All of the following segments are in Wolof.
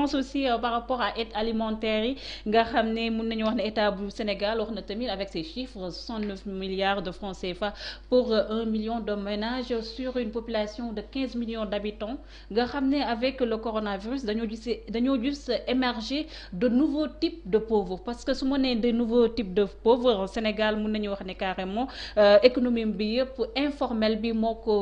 pense aussi par rapport à aide alimentaire yi nga xam ne mun nañu wax ne état bu Sénégal wax na tamit avec ces chiffres 69 milliards de francs CFA pour 1 million de ménages sur une population de 15 millions d'habitants nga xam ne avec le coronavirus dañoo gis émerger de nouveaux types de pauvres parce que su ma nee de nouveaux types de pauvres Sénégal mun nañu wax ne carrément économie bi yëpp informel bi moo ko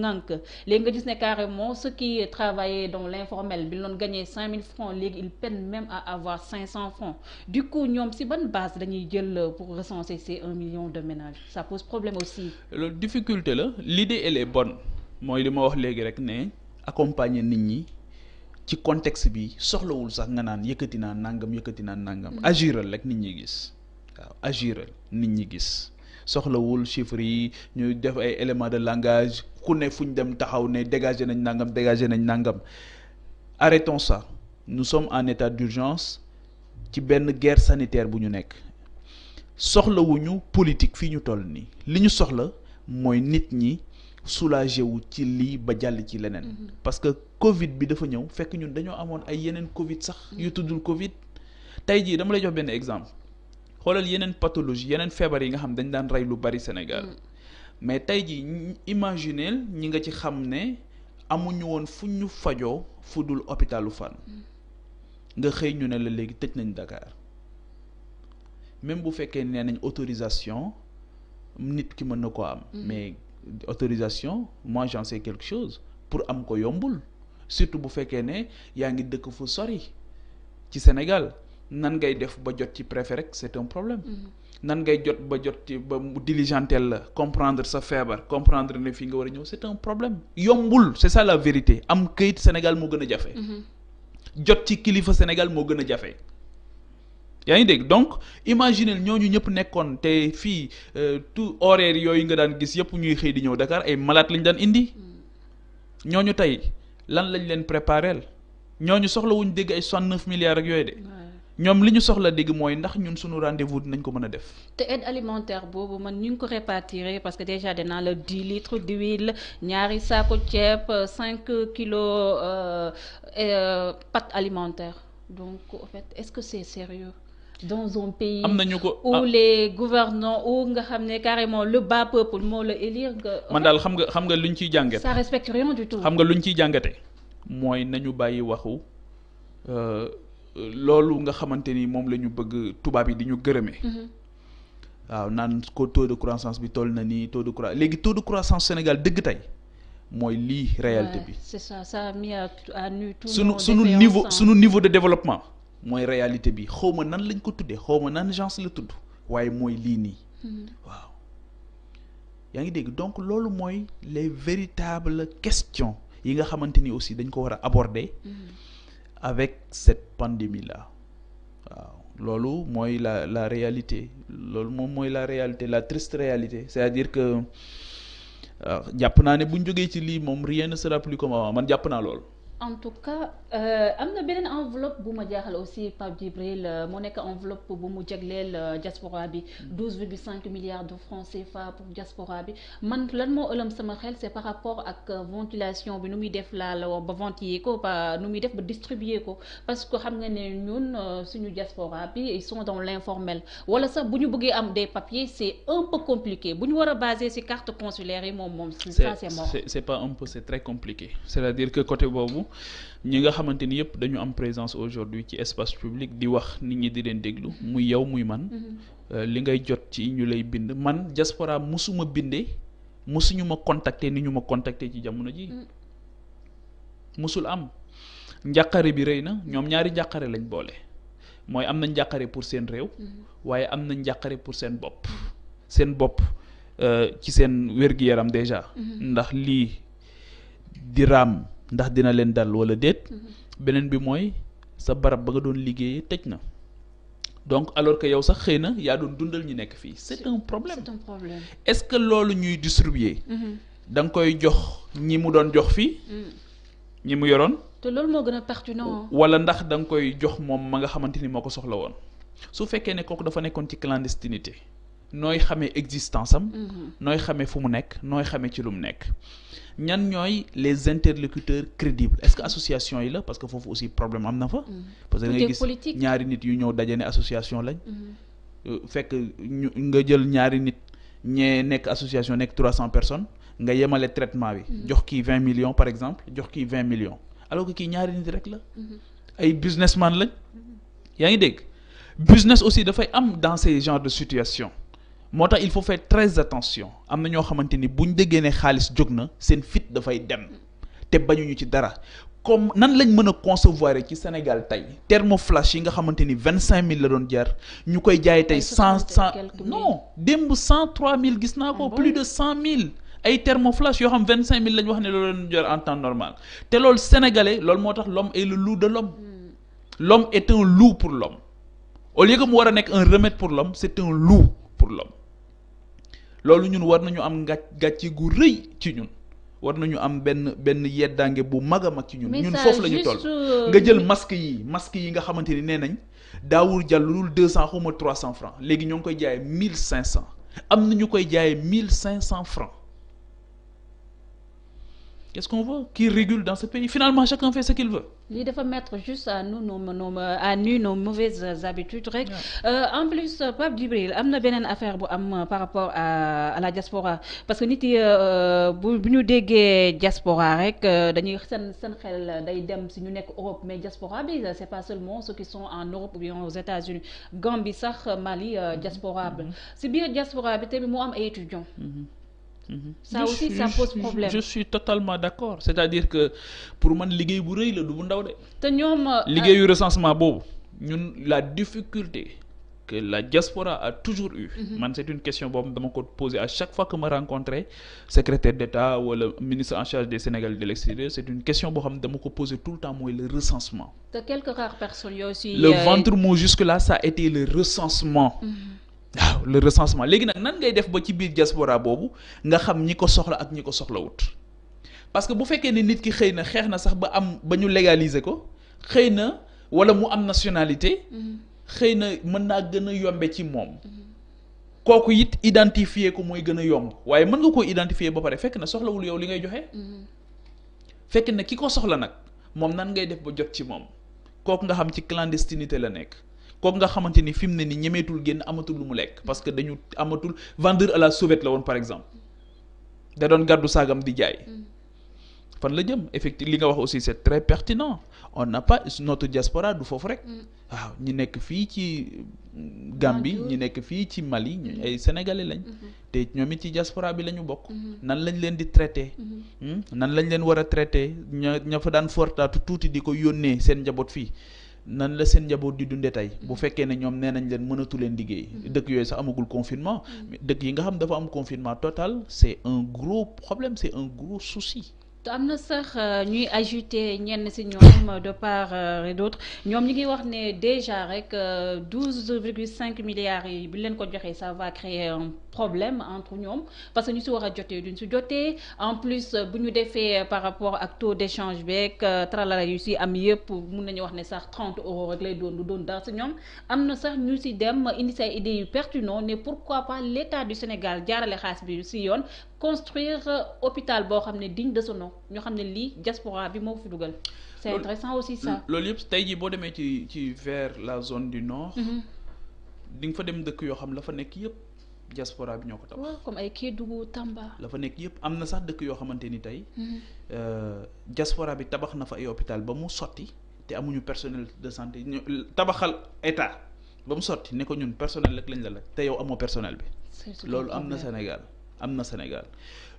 ŋànk léegi nga gis ne carrément ceux qui travaillaient dans l'informel bi doon gagner 5000 francs léegi ils peinent même à avoir 500 francs du coup ñoom si ban base dañuy jël pour recenser ces 1 million de ménages ça pose problème aussi. loolu difficulté la l'idée elle est bonne mooy li ma wax léegi rek ne accompagner nit ñi ci contexte bi soxlawul sax nga naan yëkkati naa nangam. agiral rek nit ñi gis waaw agiral nit ñi gis. soxlawul chiffres yi ñu def ay éléments de langage ku ne fu ñu dem taxaw ne dégager nañ nangam arrêtons ça nous sommes en état d'urgence ci benn guerre sanitaire bu ñu nekk soxlawuñu politique fii ñu toll nii li ñu soxla mooy nit ñi soulagé wu ci lii ba jàll ci leneen parce que Covid bi dafa ñëw fekk ñun dañoo amoon ay yeneen Covid sax yu tuddul Covid tey jii dama lay jox benn exemple xoolal yeneen pathologie yeneen feebar yi nga xam dañ daan rey lu bari Sénégal mais tey jii imagineel ñi nga ci xam ne amuñu woon fu ñu fajoo fu dul hôpitalu Fann nga xëy ñu ne la léegi tëj nañ Dakar même bu fekkee nee nañ autorisation nit ki mën na ko am mais autorisation moi j'en sais quelque chose pour am ko yombul surtout bu fekkee ne yaa ngi dëkk fu sori ci Sénégal nan ngay def ba jot ci préfet rek c'est un problème nan ngay jot ci ba mu diligentel la comprendre sa feebar comprendre ne fii nga war a ñëw c'est un problème yombul c'est ça la vérité am këyit Sénégal moo gën a jafe jot ci kilifa Sénégal moo gën a jafe yaa ngi dégg donc imaginez ñooñu ñëpp nekkoon te fii tout horaire yooyu nga daan gis yëpp ñuy xëy di ñëw Dakar ay malade lañ daan indi ñooñu tey lan lañ leen préparel ñooñu soxlawuñ dégg ay 69 milliards ak yooyu de ñoom li ñu soxla dégg mooy ndax ñun suñu rendez-vous dinañ ko mën a def. te aide alimentaire boobu man ñu ngi ko répartir parce que déjà danaa la 10 litres d'huile ñaari saako ceeb 5 kilos pâtes alimentaires donc en fait est-ce que c'est sérieux dans un pays am nañu ko où les gouvernants où nga xam ne carrément le bas peuple moo la élire nga. man daal xam nga luñ ciy jàngate. ça respecte rien du tout. xam nga luñ ciy jàngate mooy nañu bàyyi waxu. loolu nga xamante ni moom la ñu bëgg tubaab yi di ñu gërëmee. waaw naan ko taux de croissance bi toll na nii taux de croissance Sénégal dëgg tey mooy lii réalité bi. c'est ça ça a mis à nu tout sunu niveau de développement mooy réalité bi xawma nan lañ ko tuddee xawma nan agence la tudd waaye mooy lii nii. waaw yaa ngi dégg donc loolu mooy les véritables questions yi nga xamante ni aussi dañ ko war a aborder. avec cette pandémie là waaw loolu mooy la réalité loolu moom mooy la réalité la triste réalité c'est-à-dire que jàpp naa ne bu ñu jógee ci lii moom rien ne sera plus comme avant man jàpp naa loolu. en tout cas am na beneen enveloppe bu ma jaaxal aussi Pape Djibril moo nekk enveloppe bu mu jagleel diaspora bi 12,5 milliards de francs CFA pour diaspora bi man lan moo ëlëm sama xel c'est par rapport ak ventilation bi nu muy def laa la wax ba ventiller ko ba nu muy def ba distribuer ko parce que xam nga ne ñun suñu diaspora bi ils sont dans l'informel wala sax bu ñu bëggee am des papiers c'est un peu compliqué bu ñu war a baser ci carte consulaire yi moom ça c'est mort. c'est pas un peu c'est très compliqué c'est-à-dire que côté boobu ñi nga xamante ni yëpp dañu am présence aujourd'hui ci espace public di wax nit ñi di leen déglu muy yow muy man li ngay jot ci ñu lay bind man diaspora musuma bindee musuñu ma contacter ni ñu ma contacter ci jamono ji musul am njàqare bi rëy na ñoom ñaari njàqare lañ boole mooy am na njàqare pour seen réew waaye am na njàqare pour seen bopp ci seen wér-gu-yaram déjà ndax lii di raam ndax dina leen dal wala déet beneen bi mooy sa barab ba nga doon liggéeyee tëj na donc alors que yow sax xëy na yaa doon dundal ñu nekk fii c'est un problème est-ce que loolu ñuy distribuer da nga koy jox ñi mu doon jox fii ñi mu yoroon te loolu moo gën a pertinent wala ndax da nga koy jox moom ma nga xamante ni moo ko soxla woon su fekkee ne kooku dafa nekkoon ci clandestinité nooy xamee existence am. nooy xamee fu mu nekk nooy xamee ci lu mu nekk. ñan ñooy les interlocuteurs crédibles est-ce que association yi la parce que foofu aussi problème am na fa. parce que da ngay gis ñaari nit yu ñëw daje ne association lañ. fekk nga jël ñaari nit ñee nekk association nekk 300 personnes nga yemale traitement bi. jox kii 20 millions par exemple jox kii 20 millions alors que kii ñaari nit rek la. ay businessman lañ. yaa ngi dégg business aussi dafay am dans ces genres de situation moo tax il faut faire très attention am na ñoo xamante ni buñ déggee ne xaalis jóg na seen fit dafay dem te bañuñu ci dara comme nan lañ mën a concevoir ci Sénégal tey thermoflash yi nga xamante ni 25000 la doon jar ñu koy jaay tey 100 non démb 103000 gis naa ko plus de 100000 ay thermoflash yoo xam 25000 la ñu wax ne loolu leen jar en temps normal te loolu sénégalais loolu moo tax l'homme est le loup de l'homme. L'homme est un loup pour l'homme au lieu que mu war a nekk un remède pour l'homme c'est un loup pour l'homme loolu ñun war nañu am gàcce gu rëy ci ñun war nañu am benn yeddaange bu mag a mag ci ñun foofu la ñu toll nga jël masque yi nga xamante ni nee nañ daawul jàll lu dul 200 xaw ma 300 francs léegi ñoo ngi koy jaayee 1500 am na ñu koy jaayee 1500 francs. Qu'est-ce qu'on veut? Qui régule dans ce pays? Finalement, chacun fait ce qu'il veut. lii dafa mettre juste à nous nos mauvaises habitudes rek. En plus Pape Djibril am na beneen affaire bu am par rapport à la diaspora parce que nit yi bu ñu déggee diaspora rek dañuy seen xel day dem si ñu nekk Europe mais diaspora bi c'est pas seulement ceux qui sont en Europe ou bien aux États-Unis Gambie sax Mali diaspora bi si biir diaspora bi tamit mu am ay étudiants. Ça aussi ça pose problème. Je suis totalement d'accord c'est-à-dire que pour man liggéey bu rëy la du bu ndaw de. te ñoom liggéeyu recensement boobu ñun la difficulté que la diaspora a toujours eu. Man c'est une question boobu dama ko poser à chaque fois que ma rencontrer secrétaire d'État wala ministre en charge des Sénégalais de l'extérieur c'est une question boo xam ne dama ko poser tout le temps mooy le recensement. te quelques rares personnes yoo aussi. Le ventre mou jusque-là ça a été le recensement. waaw le recensement léegi nag nan ngay def ba ci biir diaspora boobu nga xam ñi ko soxla ak ñi ko soxlawut parce que bu fekkee ne nit ki xëy na xeex na sax ba ñu légaliser ko xëy na wala mu am nationalité xëy na mën naa gën a yombe ci moom kooku it identifier ko mooy gën a yomb waaye mën nga koo identifier ba pare fekk na soxlawul yow li ngay joxe fekk na ki ko soxla nag moom nan ngay def ba jot ci moom kooku nga xam ci clandestinité la nekk kooku nga xamante ni fi mu ne ni ñemeetul génn amatul lu mu lekk parce que dañu amatul vendeur à la sauvette la woon par exemple da doon gàddu saagam di jaay fan la jëm effectivement li nga wax aussi c'est très pertinent on n'a pas notre diaspora du foofu rek waaw ñi nekk fii ci Gambie ñi nekk fii ci Mali ñu ay sénégalais lañ te ñoom it ci diaspora bi la ñu bokk nan lañ leen di traité nan lañ leen war a traité ña fa daan fortaatu tuuti di ko yónnee seen njaboot fii nan la seen njaboot di dundee tey bu fekkee ne ñoom nee nañ leen mënatu leen liggéey dëkk yooyu sax amagul confinement mais dëkk yi nga xam dafa am confinement total c'est un gros problème c'est un gros souci. te am na sax ñuy ajouter ñenn ci ñoom de part et d'autre ñoom ñi ngi wax ne déjà rek 12,5 milliards yi bu leen ko joxee ça va créer un problème entre ñoom parce que ñu ci war a jotee duñ ci jotee en plus bu ñu defee par rapport ak taux d'échange beeg tralala yu ci am yëpp mun nañu wax ne sax 30 € rek lay doon du doon dara ci ñoom am na sax ñu ci dem indi say idées yu pertinent ne pourquoi pas l'État du Sénégal jaarale xaalis bi ci yoon construire hôpital boo xam ne digne de son nom ñoo xam ne lii diaspora bi moo fi dugal. C'est intéressant aussi ça. loolu yëpp tey jii boo demee ci vers la zone du nord. di nga fa dem dëkk yoo xam la fa nekk yëpp diaspora bi ñoo ko tabax. waaw comme ay Kédougou Tamba. la fa nekk yëpp am na sax dëkk yoo xamante ni tey. diaspora bi tabax na fa ay hôpital ba mu sotti te amuñu personnel de santé ñu tabaxal état ba mu sotti ne ko ñun personnel rek lañ la laaj te yow amoo personnel bi. loolu am na Sénégal. am na Sénégal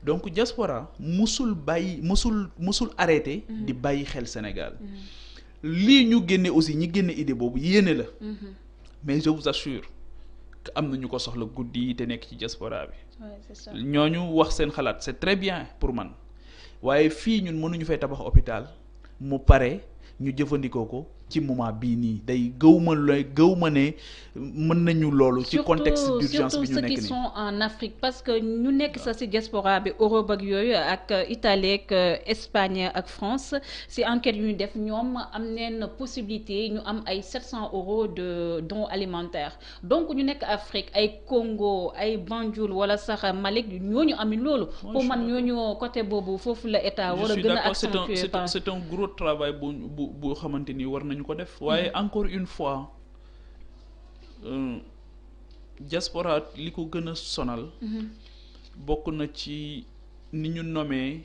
donc diaspora musul arrêté di bàyyi xel Sénégal lii ñu génne aussi ñi génne idée boobu yéene la mais je vous assure que am na ñu ko soxla guddi yi te nekk ci diaspora bi ñooñu wax seen xalaat c'est très bien pour man waaye fii ñun mënuñu fay tabax hôpital mu pare ñu jëfandikoo ko ci moment bii nii day gëw ma ne mën nañu loolu. ci contexte d'urgence bi ñu nekk nii surtout ceux qui sont en Afrique parce que ñu nekk sax ci diaspora bi Europe ak yooyu ak Italie ak Espagne ak France ci enquête yu ñu def ñoom am neen possibilité ñu am ay 700 € de dons alimentaires donc ñu nekk Afrique ay Congo ay Banjul wala sax Mali ñooñu am loolu. pour man ñooñu côté boobu foofu la état war a gën a accentuer. c'est un gros travail bu xamante ni war nañu ko def. waaye encore une fois diaspora li ko gën a sonal. bokk na ci ni ñu nommé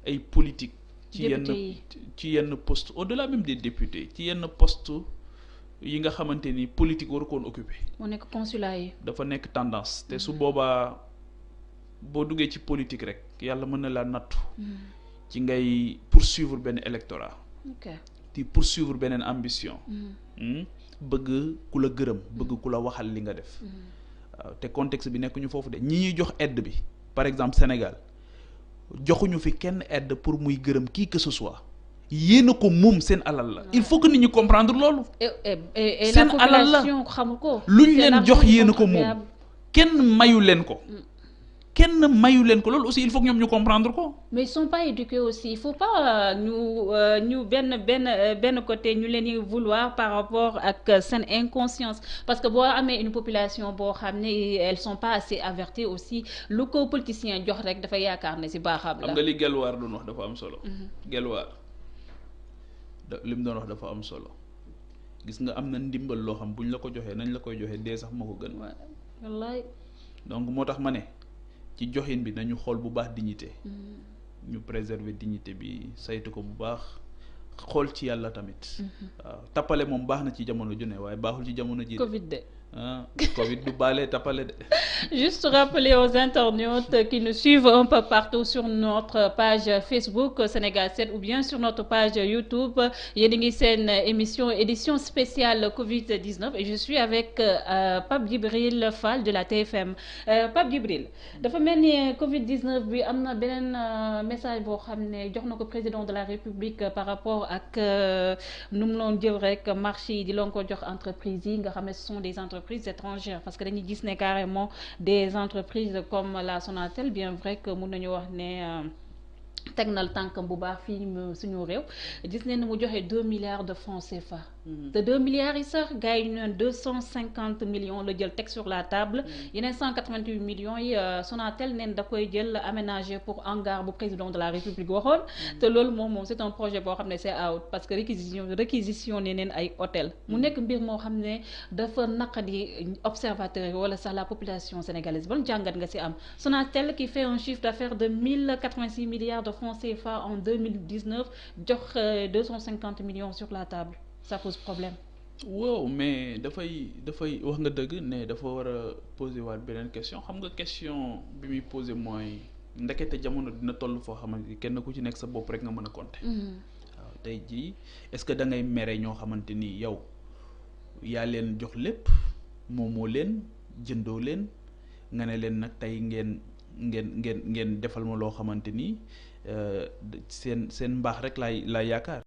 ay politique ci yenn poste au-delà même des députés ci yenn poste yi nga xamante ni politique waru koon occupé. moo nekk consulat yi. dafa nekk tendance te su boobaa boo duggee ci politique rek yàlla mën na laa nattu. ci ngay poursuivre benn électorat. di poursuivre beneen ambition. bëgg ku la gërëm bëgg ku la waxal li nga def. waaw te contexte bi nekkuñu foofu de ñi ñuy jox aide bi par exemple Sénégal joxuñu fi kenn aide pour muy gërëm qui que ce soit yéen a ko moom seen alal la. il faut que nit ñi comprendre loolu. seen alal la xamu ko. luñ leen jox yéen a ko moom kenn mayu leen ko. kenn mayu leen ko loolu aussi il faut que ñoom ñu comprendre ko. mais ils sont pas éduqués aussi il faut pas ñu benn côté ñu leen di vouloir par rapport ak seen inconscience parce que boo amee une population boo xam ne elles sont pas assez averties aussi lu ko politicien jox rek dafa yaakaar ne ci baaxam la. xam nga li Gelwaar doon wax dafa am solo. Gelwaar li mu doon wax dafa am solo gis nga am na ndimbal loo xam buñ la ko joxee nañ la koy joxee dee sax moo ko gën. wallaay. donc moo tax ma ne. ci joxin bi nañu xool bu baax dignité ñu préserver dignité bi saytu ko bu baax xool ci yàlla tamit waaw tappale moom baax na ci jamono ju ne waaye baaxul ci jamono ji Covid de Covid du baale tappale de. Juste rappeler aux internautes qui nous suivent un peu partout sur notre page Facebook Sénégal 7 ou bien sur notre page YouTube yéen a ngi seen édition spéciale Covid-19 et je suis avec Pape Djibril Fall de la TFM Pape Djibril dafa mel ni Covid-19 bi am na beneen message boo xam ne jox na ko président de la République par rapport ak nu mu loon jël rek marché yi di loon ko jox entreprises yi nga xam ne ce sont des entreprises étrangères parce que dañuy gis ne carrément des entreprises comme la Sonatel bien vrai que mun nañu wax ne teg na tànkam bu baax fii suñu réew gis nañ ne mu joxe 2 milliards de francs CFA. te 2 milliards yi sax gars yi ñu neen 250 millions la jël teg sur la table. yeneen 188 millions yi Sonatel neen da koy jël aménager pour hangar bu président de la République waxoon. te loolu moom c'est un projet boo xam ne c'est out parce que réquisition ne neen ay hôtel mu nekk mbir moo xam ne dafa naqadi observateurs yi wala sax la population sénégalaise ban jàngat nga ci am Sonatel qui fait un chiffre d'affaires de 1086 milliards de francs CFA en 2019 jox 250 millions sur la table ça pose problème. waaw mais dafay wax nga dëgg ne dafa war a poser waat beneen question xam nga question bi muy poser mooy ndekete jamono dina toll foo xamante ni kenn ku ci nekk sa bopp rek nga mën a compter. waaw tey jii est-ce que da ngay mere ñoo xamante ni yow yaa leen jox lépp moomoo leen jëndoo leen nga ne leen nag tey ngeen defal ma loo xamante ni seen mbaax rek laay yaakaar.